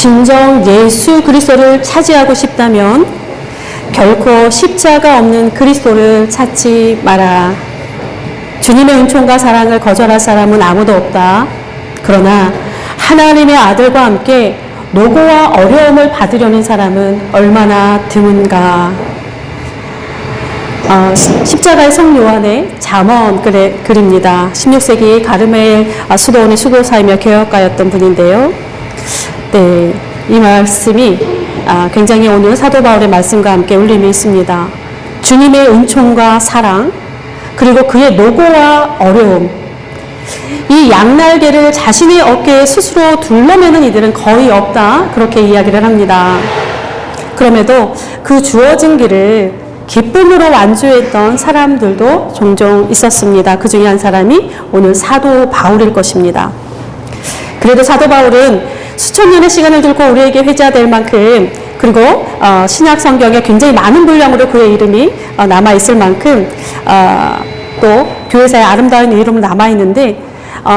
진정 예수 그리스도를 차지하고 싶다면 결코 십자가 없는 그리스도를 찾지 마라. 주님의 은총과 사랑을 거절할 사람은 아무도 없다. 그러나 하나님의 아들과 함께 노고와 어려움을 받으려는 사람은 얼마나 드문가. 십자가의 성 요한의 잠언 글입니다. 16세기 가르멜 수도원의 수도사이며 개혁가였던 분인데요. 네, 이 말씀이 굉장히 오늘 사도 바울의 말씀과 함께 울림이 있습니다. 주님의 은총과 사랑, 그리고 그의 노고와 어려움, 이 양날개를 자신의 어깨에 스스로 둘러매는 이들은 거의 없다, 그렇게 이야기를 합니다. 그럼에도 그 주어진 길을 기쁨으로 완주했던 사람들도 종종 있었습니다. 그 중에 한 사람이 오늘 사도 바울일 것입니다. 그래도 사도 바울은 수천 년의 시간을 들고 우리에게 회자될 만큼, 그리고 신약 성경에 굉장히 많은 분량으로 그의 이름이 남아있을 만큼 또 교회사의 아름다운 이름으로 남아있는데,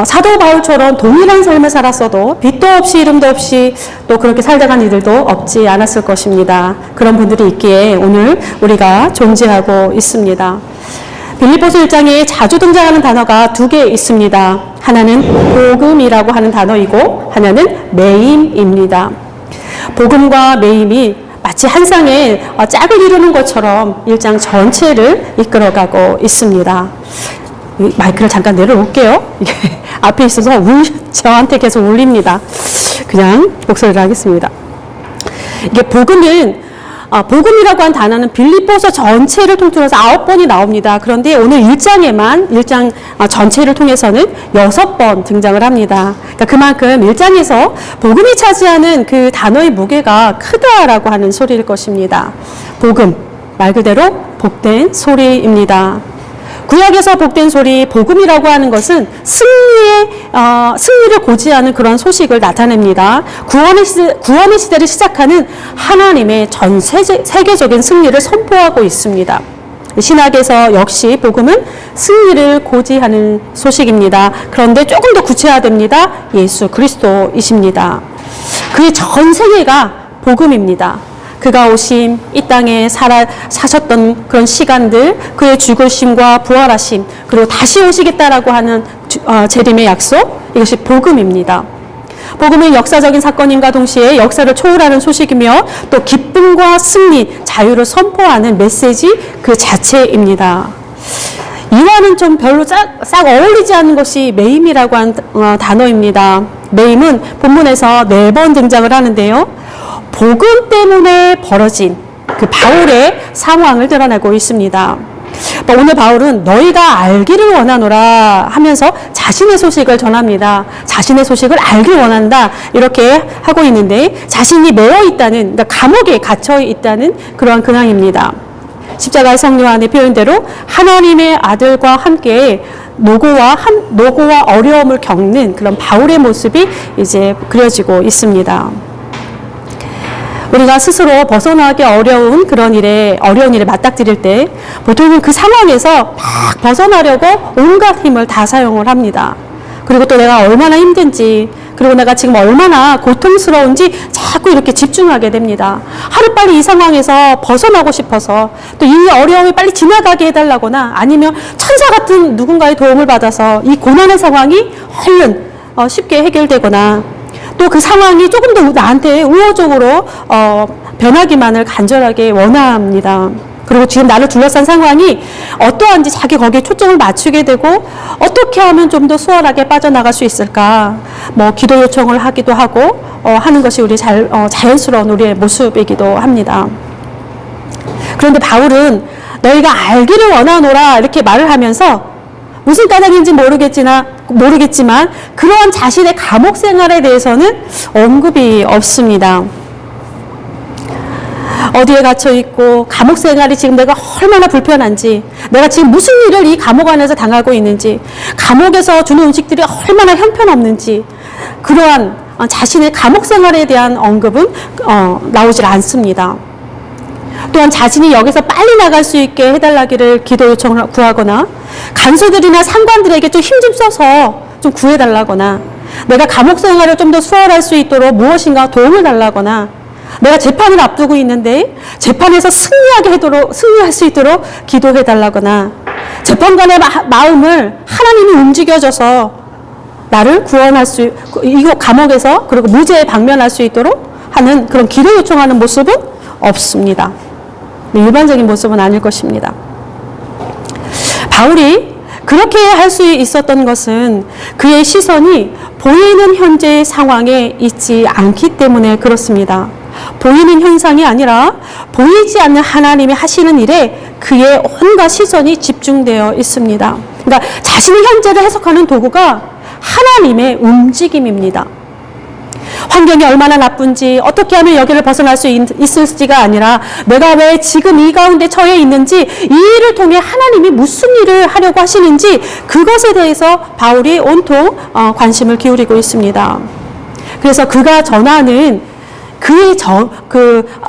사도 바울처럼 동일한 삶을 살았어도 빛도 없이 이름도 없이 또 그렇게 살다간 이들도 없지 않았을 것입니다. 그런 분들이 있기에 오늘 우리가 존재하고 있습니다. 빌립보서 1장에 자주 등장하는 단어가 두 개 있습니다. 하나는 복음이라고 하는 단어이고 하나는 매임입니다. 복음과 매임이 마치 한 쌍의 짝을 이루는 것처럼 1장 전체를 이끌어가고 있습니다. 마이크를 잠깐 내려놓을게요. 이게 앞에 있어서 저한테 계속 울립니다. 그냥 목소리를 하겠습니다. 이게 복음이라고 한 단어는 빌립보서 전체를 통틀어서 9번이 나옵니다. 그런데 오늘 1장 전체를 통해서는 6번 등장을 합니다. 그러니까 그만큼 1장에서 복음이 차지하는 그 단어의 무게가 크다라고 하는 소리일 것입니다. 복음, 말 그대로 복된 소리입니다. 구약에서 복된 소리, 복음이라고 하는 것은 승리를 고지하는 그런 소식을 나타냅니다. 구원의 시대를 시작하는 하나님의 전 세계적인 승리를 선포하고 있습니다. 신학에서 역시 복음은 승리를 고지하는 소식입니다. 그런데 조금 더 구체화됩니다. 예수 그리스도이십니다. 그의 전 세계가 복음입니다. 그가 오심, 이 땅에 사셨던 그런 시간들, 그의 죽으심과 부활하심, 그리고 다시 오시겠다라고 하는 재림의 약속, 이것이 복음입니다. 복음은 역사적인 사건임과 동시에 역사를 초월하는 소식이며 또 기쁨과 승리, 자유를 선포하는 메시지 그 자체입니다. 이와는 좀 별로 싹 어울리지 않는 것이 매임이라고 하는 단어입니다. 매임은 본문에서 4번 등장을 하는데요. 복음 때문에 벌어진 그 바울의 상황을 드러내고 있습니다. 오늘 바울은 너희가 알기를 원하노라 하면서 자신의 소식을 전합니다. 자신의 소식을 알길 원한다, 이렇게 하고 있는데 자신이 매여 있다는, 그러니까 감옥에 갇혀 있다는 그러한 근황입니다. 십자가의 성 요한의 표현대로 하나님의 아들과 함께 노고와 어려움을 겪는 그런 바울의 모습이 이제 그려지고 있습니다. 우리가 스스로 벗어나기 어려운 일에 맞닥뜨릴 때 보통은 그 상황에서 막 벗어나려고 온갖 힘을 다 사용을 합니다. 그리고 또 내가 얼마나 힘든지, 그리고 내가 지금 얼마나 고통스러운지 자꾸 이렇게 집중하게 됩니다. 하루빨리 이 상황에서 벗어나고 싶어서, 또 이 어려움이 빨리 지나가게 해달라거나, 아니면 천사 같은 누군가의 도움을 받아서 이 고난의 상황이 얼른 쉽게 해결되거나, 또 그 상황이 조금 더 나한테 우호적으로 변하기만을 간절하게 원합니다. 그리고 지금 나를 둘러싼 상황이 어떠한지 자기 거기에 초점을 맞추게 되고, 어떻게 하면 좀 더 수월하게 빠져나갈 수 있을까, 기도 요청을 하기도 하고 하는 것이 우리 자연스러운 우리의 모습이기도 합니다. 그런데 바울은 너희가 알기를 원하노라 이렇게 말을 하면서 무슨 까닭인지 모르겠지만 그러한 자신의 감옥 생활에 대해서는 언급이 없습니다. 어디에 갇혀 있고 감옥 생활이 지금 내가 얼마나 불편한지, 내가 지금 무슨 일을 이 감옥 안에서 당하고 있는지, 감옥에서 주는 음식들이 얼마나 형편없는지, 그러한 자신의 감옥 생활에 대한 언급은 나오질 않습니다. 또한 자신이 여기서 빨리 나갈 수 있게 해달라기를 기도 요청을 구하거나, 간소들이나 상관들에게 좀 힘 좀 써서 좀 구해달라거나, 내가 감옥 생활을 좀 더 수월할 수 있도록 무엇인가 도움을 달라거나 내가 재판을 앞두고 있는데 재판에서 승리할 수 있도록 기도해 달라거나 재판관의 마음을 하나님이 움직여줘서 나를 구원할 수, 이거 감옥에서 그리고 무죄에 방면할 수 있도록 하는 그런 기도 요청하는 모습은 없습니다. 일반적인 모습은 아닐 것입니다. 바울이 그렇게 할 수 있었던 것은 그의 시선이 보이는 현재의 상황에 있지 않기 때문에 그렇습니다. 보이는 현상이 아니라 보이지 않는 하나님이 하시는 일에 그의 온갖 시선이 집중되어 있습니다. 그러니까 자신의 현재를 해석하는 도구가 하나님의 움직임입니다. 환경이 얼마나 나쁜지 어떻게 하면 여기를 벗어날 수 있을지가 아니라 내가 왜 지금 이 가운데 처해 있는지 이 일을 통해 하나님이 무슨 일을 하려고 하시는지 그것에 대해서 바울이 온통 관심을 기울이고 있습니다. 그래서 그가 전하는 그의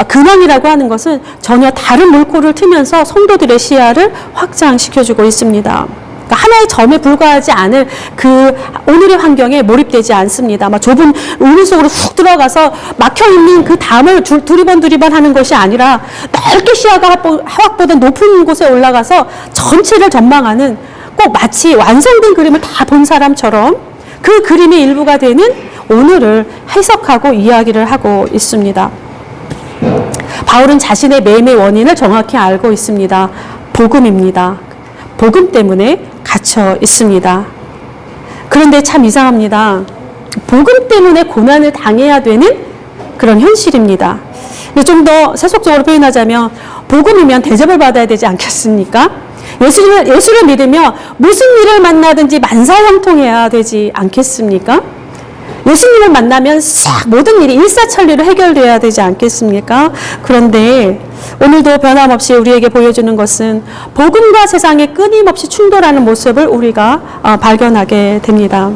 근황이라고 하는 것은 전혀 다른 물꼬를 트면서 성도들의 시야를 확장시켜주고 있습니다. 그러니까 하나의 점에 불과하지 않을 그 오늘의 환경에 몰입되지 않습니다. 막 좁은 우물 속으로 훅 들어가서 막혀있는 그 담을 두리번 하는 것이 아니라 넓게 시야가 하악보다 높은 곳에 올라가서 전체를 전망하는 꼭 마치 완성된 그림을 다 본 사람처럼 그 그림의 일부가 되는 오늘을 해석하고 이야기를 하고 있습니다. 바울은 자신의 매임의 원인을 정확히 알고 있습니다. 복음입니다. 복음 때문에 갇혀 있습니다. 그런데 참 이상합니다. 복음 때문에 고난을 당해야 되는 그런 현실입니다. 좀 더 세속적으로 표현하자면 복음이면 대접을 받아야 되지 않겠습니까? 예수를 믿으면 무슨 일을 만나든지 만사형통해야 되지 않겠습니까? 예수님을 만나면 싹 모든 일이 일사천리로 해결돼야 되지 않겠습니까? 그런데 오늘도 변함없이 우리에게 보여주는 것은 복음과 세상에 끊임없이 충돌하는 모습을 우리가 발견하게 됩니다.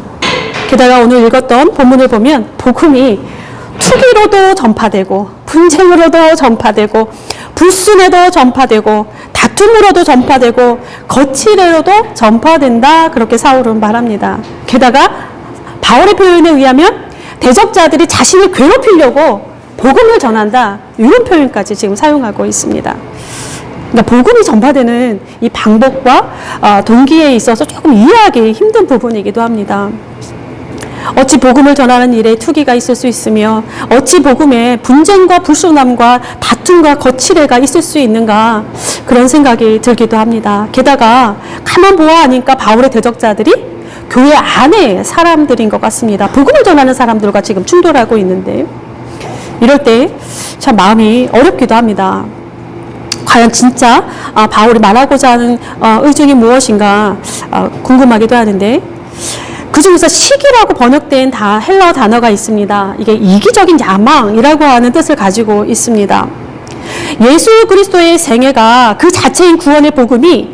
게다가 오늘 읽었던 본문을 보면 복음이 투기로도 전파되고 분쟁으로도 전파되고 불순에도 전파되고 다툼으로도 전파되고 거칠애로도 전파된다. 그렇게 사울은 말합니다. 게다가 바울의 표현에 의하면 대적자들이 자신을 괴롭히려고 복음을 전한다. 이런 표현까지 지금 사용하고 있습니다. 그러니까 복음이 전파되는 이 방법과 동기에 있어서 조금 이해하기 힘든 부분이기도 합니다. 어찌 복음을 전하는 일에 투기가 있을 수 있으며 어찌 복음에 분쟁과 불순함과 다툼과 거칠애가 있을 수 있는가 그런 생각이 들기도 합니다. 게다가 가만 보아하니까 바울의 대적자들이 교회 안에 사람들인 것 같습니다. 복음을 전하는 사람들과 지금 충돌하고 있는데 이럴 때 참 마음이 어렵기도 합니다. 과연 진짜 바울이 말하고자 하는 의중이 무엇인가 궁금하기도 하는데 그 중에서 시기라고 번역된 헬라어 단어가 있습니다. 이게 이기적인 야망이라고 하는 뜻을 가지고 있습니다. 예수 그리스도의 생애가 그 자체인 구원의 복음이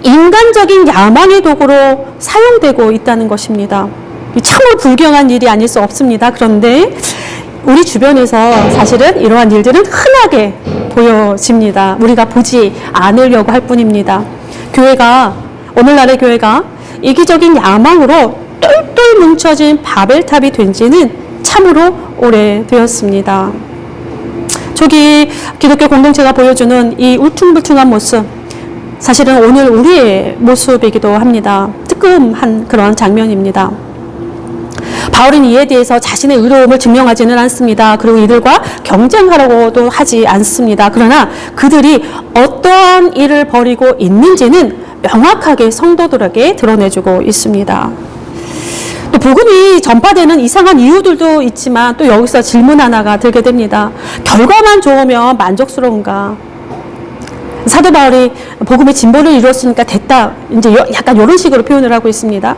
인간적인 야망의 도구로 사용되고 있다는 것입니다. 참으로 불경한 일이 아닐 수 없습니다. 그런데 우리 주변에서 사실은 이러한 일들은 흔하게 보여집니다. 우리가 보지 않으려고 할 뿐입니다. 오늘날의 교회가 이기적인 야망으로 똘똘 뭉쳐진 바벨탑이 된 지는 참으로 오래되었습니다. 저기 기독교 공동체가 보여주는 이 울퉁불퉁한 모습, 사실은 오늘 우리의 모습이기도 합니다. 뜨끔한 그런 장면입니다. 바울은 이에 대해서 자신의 의로움을 증명하지는 않습니다. 그리고 이들과 경쟁하려고도 하지 않습니다. 그러나 그들이 어떠한 일을 벌이고 있는지는 명확하게 성도들에게 드러내주고 있습니다. 또 복음이 전파되는 이상한 이유들도 있지만 또 여기서 질문 하나가 들게 됩니다. 결과만 좋으면 만족스러운가? 사도 바울이 복음의 진보를 이루었으니까 됐다. 이제 약간 이런 식으로 표현을 하고 있습니다.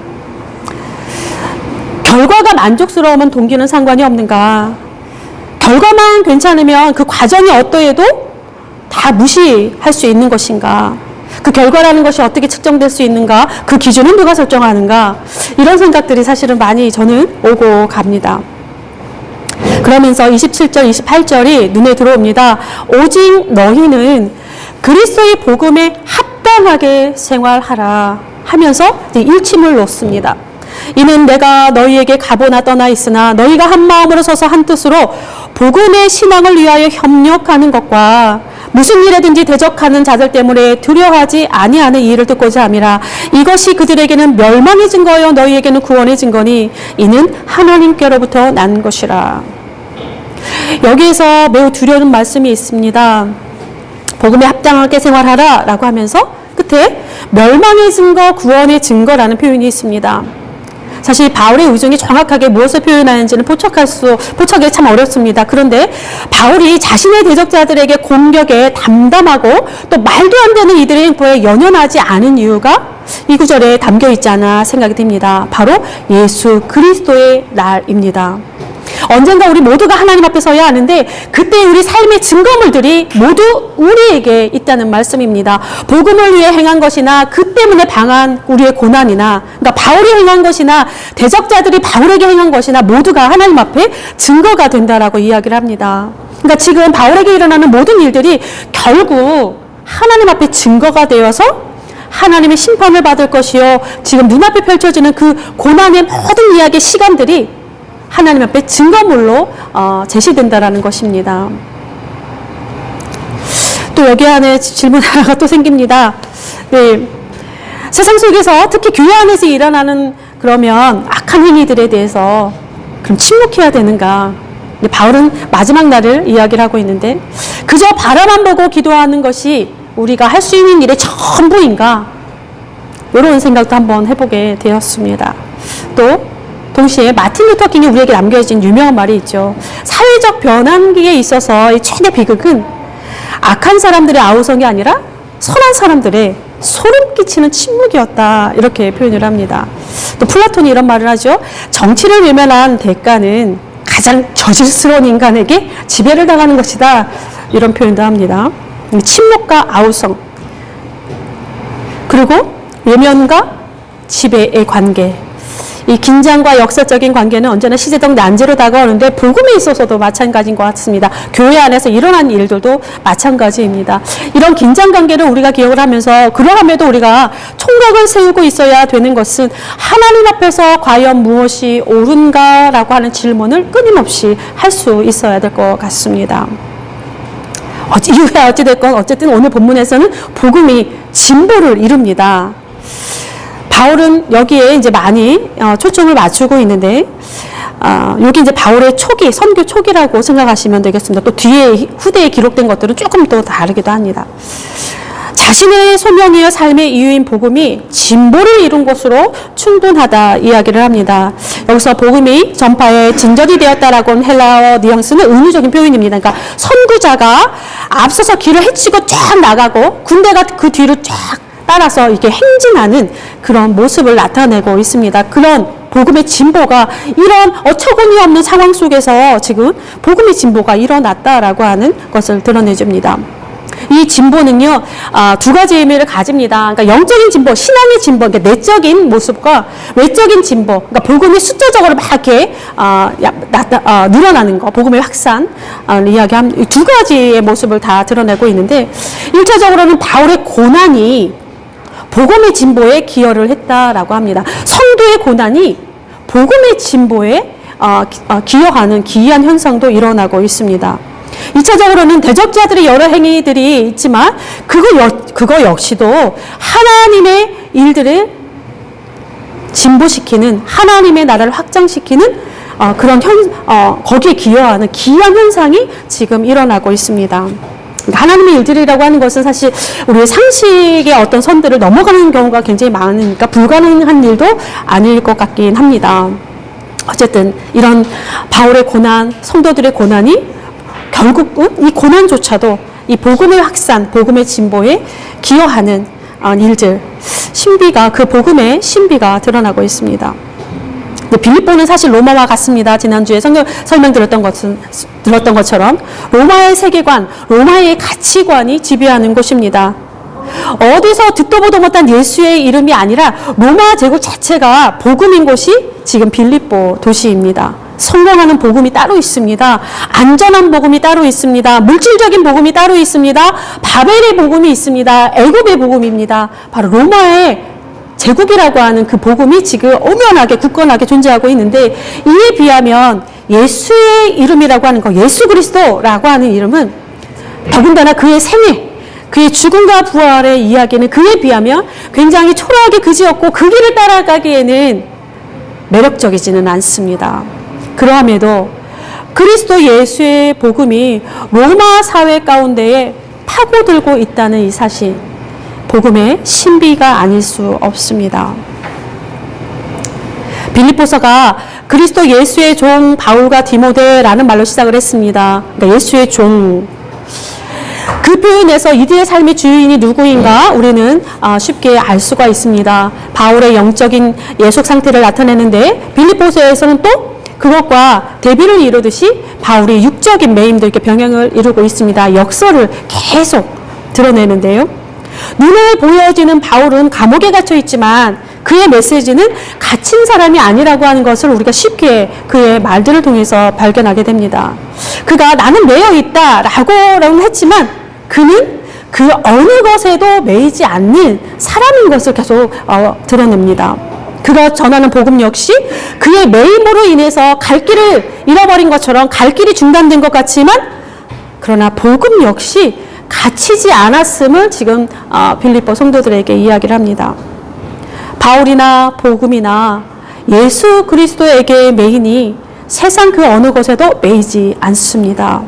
결과가 만족스러우면 동기는 상관이 없는가? 결과만 괜찮으면 그 과정이 어떠해도 다 무시할 수 있는 것인가? 그 결과라는 것이 어떻게 측정될 수 있는가? 그 기준은 누가 설정하는가? 이런 생각들이 사실은 많이 저는 오고 갑니다. 그러면서 27절, 28절이 눈에 들어옵니다. 오직 너희는 그리스도의 복음에 합당하게 생활하라 하면서 일침을 놓습니다. 이는 내가 너희에게 가보나 떠나 있으나 너희가 한 마음으로 서서 한 뜻으로 복음의 신앙을 위하여 협력하는 것과 무슨 일에든지 대적하는 자들 때문에 두려워하지 아니하는 이 일을 듣고자 함이라. 이것이 그들에게는 멸망의 증거요 너희에게는 구원의 증거니 이는 하나님께로부터 난 것이라. 여기에서 매우 두려운 말씀이 있습니다. 복음에 합당하게 생활하라 라고 하면서 끝에 멸망의 증거, 구원의 증거라는 표현이 있습니다. 사실 바울의 의중이 정확하게 무엇을 표현하는지는 포착하기 참 어렵습니다. 그런데 바울이 자신의 대적자들에게 공격에 담담하고 또 말도 안 되는 이들의 행보에 연연하지 않은 이유가 이 구절에 담겨 있지 않아 생각이 듭니다. 바로 예수 그리스도의 날입니다. 언젠가 우리 모두가 하나님 앞에 서야 하는데 그때 우리 삶의 증거물들이 모두 우리에게 있다는 말씀입니다. 복음을 위해 행한 것이나 그 때문에 당한 우리의 고난이나 그러니까 바울이 행한 것이나 대적자들이 바울에게 행한 것이나 모두가 하나님 앞에 증거가 된다라고 이야기를 합니다. 그러니까 지금 바울에게 일어나는 모든 일들이 결국 하나님 앞에 증거가 되어서 하나님의 심판을 받을 것이요 지금 눈앞에 펼쳐지는 그 고난의 모든 이야기의 시간들이 하나님 앞에 증거물로 제시된다라는 것입니다. 또 여기 안에 질문 하나가 또 생깁니다. 네, 세상 속에서 특히 교회 안에서 일어나는 그러면 악한 행위들에 대해서 그럼 침묵해야 되는가? 바울은 마지막 날을 이야기를 하고 있는데 그저 바라만 보고 기도하는 것이 우리가 할 수 있는 일의 전부인가? 이런 생각도 한번 해보게 되었습니다. 또 동시에 마틴 루터 킹이 우리에게 남겨진 유명한 말이 있죠. 사회적 변환기에 있어서 이 최대 비극은 악한 사람들의 아우성이 아니라 선한 사람들의 소름 끼치는 침묵이었다. 이렇게 표현을 합니다. 또 플라톤이 이런 말을 하죠. 정치를 외면한 대가는 가장 저질스러운 인간에게 지배를 당하는 것이다. 이런 표현도 합니다. 침묵과 아우성 그리고 외면과 지배의 관계 이 긴장과 역사적인 관계는 언제나 시대적 난제로 다가오는데 복음에 있어서도 마찬가지인 것 같습니다. 교회 안에서 일어난 일들도 마찬가지입니다. 이런 긴장 관계를 우리가 기억을 하면서 그러함에도 우리가 총각을 세우고 있어야 되는 것은 하나님 앞에서 과연 무엇이 옳은가라고 하는 질문을 끊임없이 할 수 있어야 될 것 같습니다. 이후에 어쨌든 오늘 본문에서는 복음이 진보를 이룹니다. 바울은 여기에 이제 많이 초점을 맞추고 있는데, 여기 이제 바울의 초기, 선교 초기라고 생각하시면 되겠습니다. 또 뒤에, 후대에 기록된 것들은 조금 또 다르기도 합니다. 자신의 소명이여 삶의 이유인 복음이 진보를 이룬 것으로 충분하다 이야기를 합니다. 여기서 복음이 전파에 진전이 되었다라고 하는 헬라어 뉘앙스는 은유적인 표현입니다. 그러니까 선구자가 앞서서 길을 헤치고 쫙 나가고 군대가 그 뒤를 쫙 따라서 이렇게 행진하는 그런 모습을 나타내고 있습니다. 그런 복음의 진보가 이런 어처구니 없는 상황 속에서 지금 복음의 진보가 일어났다라고 하는 것을 드러내줍니다. 이 진보는요, 두 가지 의미를 가집니다. 그러니까 영적인 진보, 신앙의 진보, 그러니까 내적인 모습과 외적인 진보, 그러니까 복음이 숫자적으로 막 이렇게 늘어나는 거, 복음의 확산 이야기한 이 두 가지의 모습을 다 드러내고 있는데, 1차적으로는 바울의 고난이 복음의 진보에 기여를 했다라고 합니다. 성도의 고난이 복음의 진보에 기여하는 기이한 현상도 일어나고 있습니다. 2차적으로는 대적자들의 여러 행위들이 있지만 그거 역시도 하나님의 일들을 진보시키는 하나님의 나라를 확장시키는 그런 거기에 기여하는 기이한 현상이 지금 일어나고 있습니다. 하나님의 일들이라고 하는 것은 사실 우리의 상식의 어떤 선들을 넘어가는 경우가 굉장히 많으니까 불가능한 일도 아닐 것 같긴 합니다. 어쨌든 이런 바울의 고난, 성도들의 고난이 결국은 이 고난조차도 이 복음의 확산, 복음의 진보에 기여하는 일들, 신비가, 그 복음의 신비가 드러나고 있습니다. 빌립보는 사실 로마와 같습니다. 지난주에 설명드렸던 것처럼 로마의 세계관, 로마의 가치관이 지배하는 곳입니다. 어디서 듣도 보도 못한 예수의 이름이 아니라 로마 제국 자체가 복음인 곳이 지금 빌립보 도시입니다. 성공하는 복음이 따로 있습니다. 안전한 복음이 따로 있습니다. 물질적인 복음이 따로 있습니다. 바벨의 복음이 있습니다. 애굽의 복음입니다. 바로 로마의 제국이라고 하는 그 복음이 지금 엄연하게 굳건하게 존재하고 있는데, 이에 비하면 예수의 이름이라고 하는 거, 예수 그리스도라고 하는 이름은 더군다나 그의 생애, 그의 죽음과 부활의 이야기는 그에 비하면 굉장히 초라하게 그지없고 그 길을 따라가기에는 매력적이지는 않습니다. 그러함에도 그리스도 예수의 복음이 로마 사회 가운데에 파고들고 있다는 이 사실, 복음의 신비가 아닐 수 없습니다. 빌립보서가 그리스도 예수의 종 바울과 디모데라는 말로 시작을 했습니다. 그러니까 예수의 종. 그 표현에서 이들의 삶의 주인이 누구인가 우리는 쉽게 알 수가 있습니다. 바울의 영적인 예속 상태를 나타내는데, 빌립보서에서는 또 그것과 대비를 이루듯이 바울이 육적인 매임도 이렇게 병행을 이루고 있습니다. 역설을 계속 드러내는데요. 눈에 보여지는 바울은 감옥에 갇혀 있지만 그의 메시지는 갇힌 사람이 아니라고 하는 것을 우리가 쉽게 그의 말들을 통해서 발견하게 됩니다. 그가 나는 매여 있다라고는 했지만 그는 그 어느 것에도 매이지 않는 사람인 것을 계속 드러냅니다. 그가 전하는 복음 역시 그의 매임으로 인해서 갈 길을 잃어버린 것처럼 갈 길이 중단된 것 같지만, 그러나 복음 역시 갇히지 않았음을 지금 빌립보 성도들에게 이야기를 합니다. 바울이나 복음이나 예수 그리스도에게 매이니 세상 그 어느 것에도 매이지 않습니다.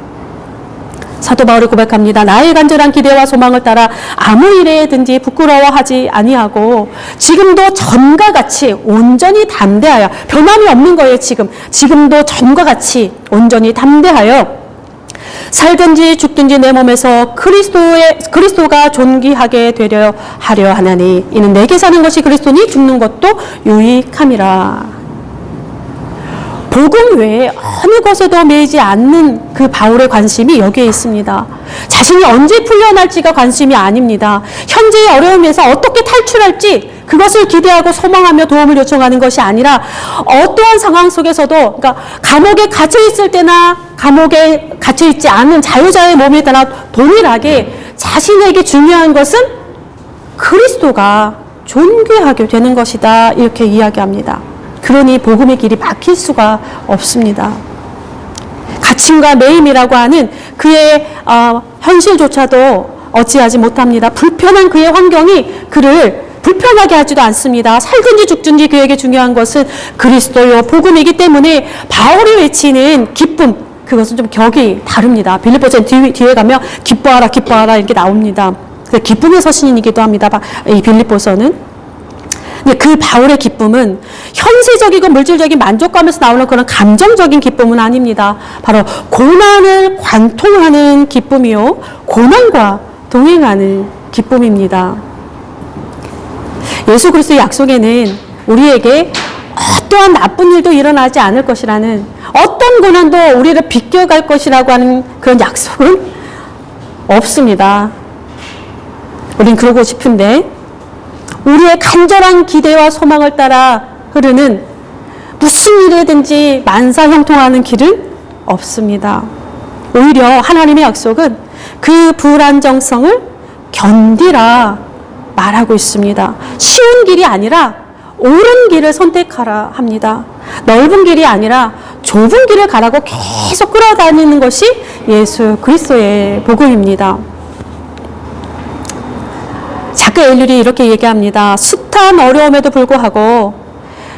사도 바울이 고백합니다. 나의 간절한 기대와 소망을 따라 아무 일에든지 부끄러워하지 아니하고 지금도 전과 같이 온전히 담대하여, 변함이 없는 거예요. 지금도 전과 같이 온전히 담대하여 살든지 죽든지 내 몸에서 그리스도가 존귀하게 되려 하려 하나니 이는 내게 사는 것이 그리스도니 죽는 것도 유익함이라. 복음 외에 어느 것에도 매이지 않는 그 바울의 관심이 여기에 있습니다. 자신이 언제 풀려날지가 관심이 아닙니다. 현재의 어려움에서 어떻게 탈출할지 그것을 기대하고 소망하며 도움을 요청하는 것이 아니라, 어떠한 상황 속에서도, 그러니까 감옥에 갇혀 있을 때나 감옥에 갇혀 있지 않은 자유자의 몸에 따라 동일하게 자신에게 중요한 것은 그리스도가 존귀하게 되는 것이다, 이렇게 이야기합니다. 그러니 복음의 길이 막힐 수가 없습니다. 갇힘과 매임이라고 하는 그의 현실조차도 어찌하지 못합니다. 불편한 그의 환경이 그를 불편하게 하지도 않습니다. 살든지 죽든지 그에게 중요한 것은 그리스도요 복음이기 때문에 바울이 외치는 기쁨, 그것은 좀 격이 다릅니다. 빌립보서 뒤에 가면 기뻐하라 기뻐하라 이렇게 나옵니다. 기쁨의 서신이기도 합니다. 이 빌립보서는. 그 바울의 기쁨은 현세적이고 물질적인 만족감에서 나오는 그런 감정적인 기쁨은 아닙니다. 바로 고난을 관통하는 기쁨이요, 고난과 동행하는 기쁨입니다. 예수 그리스도의 약속에는 우리에게 어떠한 나쁜 일도 일어나지 않을 것이라는, 어떤 고난도 우리를 비껴갈 것이라고 하는 그런 약속은 없습니다. 우린 그러고 싶은데 우리의 간절한 기대와 소망을 따라 흐르는 무슨 일이든지 만사형통하는 길은 없습니다. 오히려 하나님의 약속은 그 불안정성을 견디라 말하고 있습니다. 쉬운 길이 아니라 옳은 길을 선택하라 합니다. 넓은 길이 아니라 좁은 길을 가라고 계속 끌어다니는 것이 예수 그리스도의 복음입니다. 작가 엘률이 이렇게 얘기합니다. 숱한 어려움에도 불구하고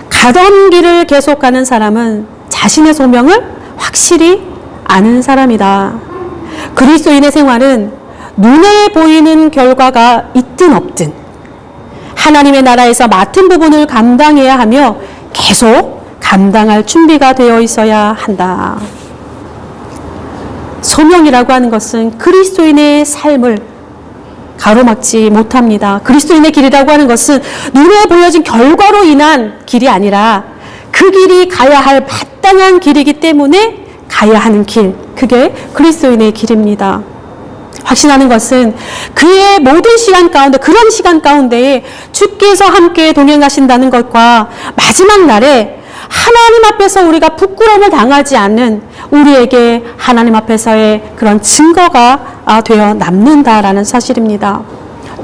가던 길을 계속 가는 사람은 자신의 소명을 확실히 아는 사람이다. 그리스도인의 생활은 눈에 보이는 결과가 있든 없든 하나님의 나라에서 맡은 부분을 감당해야 하며 계속 감당할 준비가 되어 있어야 한다. 소명이라고 하는 것은 그리스도인의 삶을 가로막지 못합니다. 그리스도인의 길이라고 하는 것은 눈에 보여진 결과로 인한 길이 아니라 그 길이 가야 할 마땅한 길이기 때문에 가야 하는 길, 그게 그리스도인의 길입니다. 확신하는 것은 그의 모든 시간 가운데, 그런 시간 가운데에 주께서 함께 동행하신다는 것과 마지막 날에 하나님 앞에서 우리가 부끄러움을 당하지 않는 우리에게 하나님 앞에서의 그런 증거가 되어 남는다라는 사실입니다.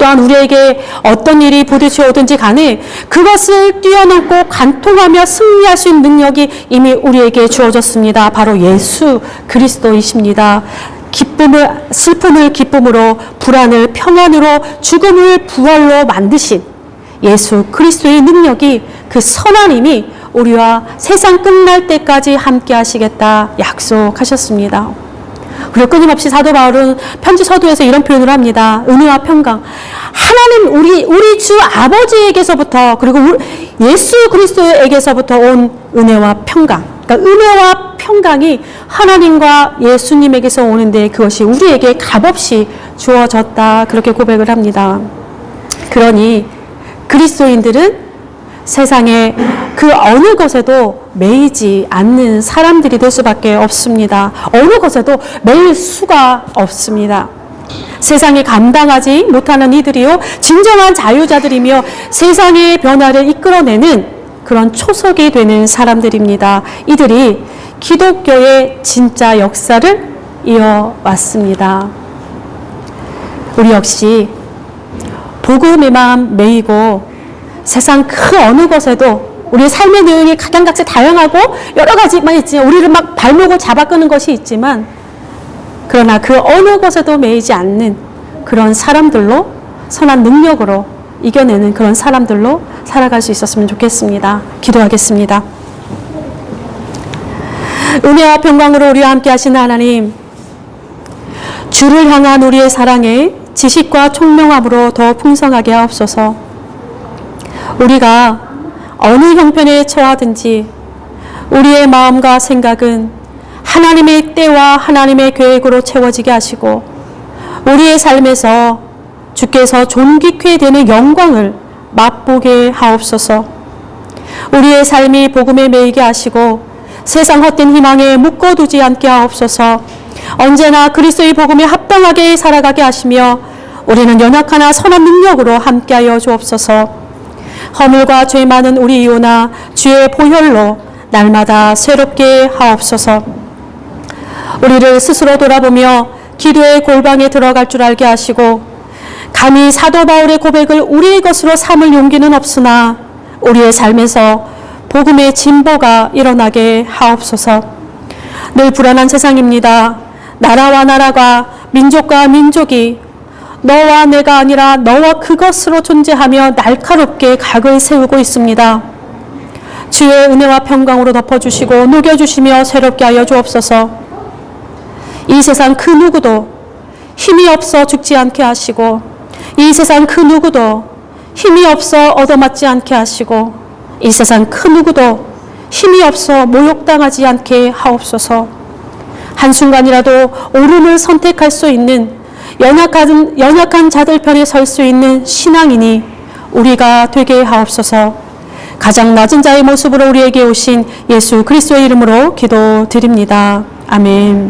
또한 우리에게 어떤 일이 부딪혀 오든지 간에 그것을 뛰어넘고 간통하며 승리할 수 있는 능력이 이미 우리에게 주어졌습니다. 바로 예수 그리스도이십니다. 슬픔을 기쁨으로, 불안을 평안으로, 죽음을 부활로 만드신 예수 그리스도의 능력이, 그 선한 힘이 우리와 세상 끝날 때까지 함께 하시겠다 약속하셨습니다. 그리고 끊임없이 사도 바울은 편지 서두에서 이런 표현을 합니다. 은혜와 평강. 하나님, 우리 주 아버지에게서부터, 그리고 예수 그리스도에게서부터 온 은혜와 평강. 그러니까 은혜와 평강이 하나님과 예수님에게서 오는데 그것이 우리에게 값없이 주어졌다. 그렇게 고백을 합니다. 그러니 그리스도인들은 세상에 그 어느 것에도 매이지 않는 사람들이 될 수밖에 없습니다. 어느 것에도 매일 수가 없습니다. 세상에 감당하지 못하는 이들이요, 진정한 자유자들이며 세상의 변화를 이끌어내는 그런 초석이 되는 사람들입니다. 이들이 기독교의 진짜 역사를 이어왔습니다. 우리 역시 복음에만 매이고 세상 그 어느 것에도, 우리의 삶의 내용이 각양각색 다양하고 여러 가지만 있지만, 우리를 막 발목을 잡아 끄는 것이 있지만, 그러나 그 어느 것에도 매이지 않는 그런 사람들로, 선한 능력으로 이겨내는 그런 사람들로 살아갈 수 있었으면 좋겠습니다. 기도하겠습니다. 은혜와 평강으로 우리와 함께 하시는 하나님, 주를 향한 우리의 사랑에 지식과 총명함으로 더 풍성하게 하옵소서. 우리가 어느 형편에 처하든지 우리의 마음과 생각은 하나님의 때와 하나님의 계획으로 채워지게 하시고, 우리의 삶에서 주께서 존귀케 되는 영광을 맛보게 하옵소서. 우리의 삶이 복음에 매이게 하시고 세상 헛된 희망에 묶어두지 않게 하옵소서. 언제나 그리스도의 복음에 합당하게 살아가게 하시며 우리는 연약하나 선한 능력으로 함께하여 주옵소서. 허물과 죄 많은 우리 이오나 주의 보혈로 날마다 새롭게 하옵소서. 우리를 스스로 돌아보며 기도의 골방에 들어갈 줄 알게 하시고, 감히 사도 바울의 고백을 우리의 것으로 삼을 용기는 없으나 우리의 삶에서 복음의 진보가 일어나게 하옵소서. 늘 불안한 세상입니다. 나라와 나라가, 민족과 민족이 너와 내가 아니라 너와 그것으로 존재하며 날카롭게 각을 세우고 있습니다. 주의 은혜와 평강으로 덮어주시고 녹여주시며 새롭게 하여 주옵소서. 이 세상 그 누구도 힘이 없어 죽지 않게 하시고, 이 세상 그 누구도 힘이 없어 얻어맞지 않게 하시고, 이 세상 그 누구도 힘이 없어 모욕당하지 않게 하옵소서. 한순간이라도 옳음을 선택할 수 있는 연약한 자들 편에 설 수 있는 신앙인이 우리가 되게 하옵소서. 가장 낮은 자의 모습으로 우리에게 오신 예수 그리스도의 이름으로 기도드립니다. 아멘.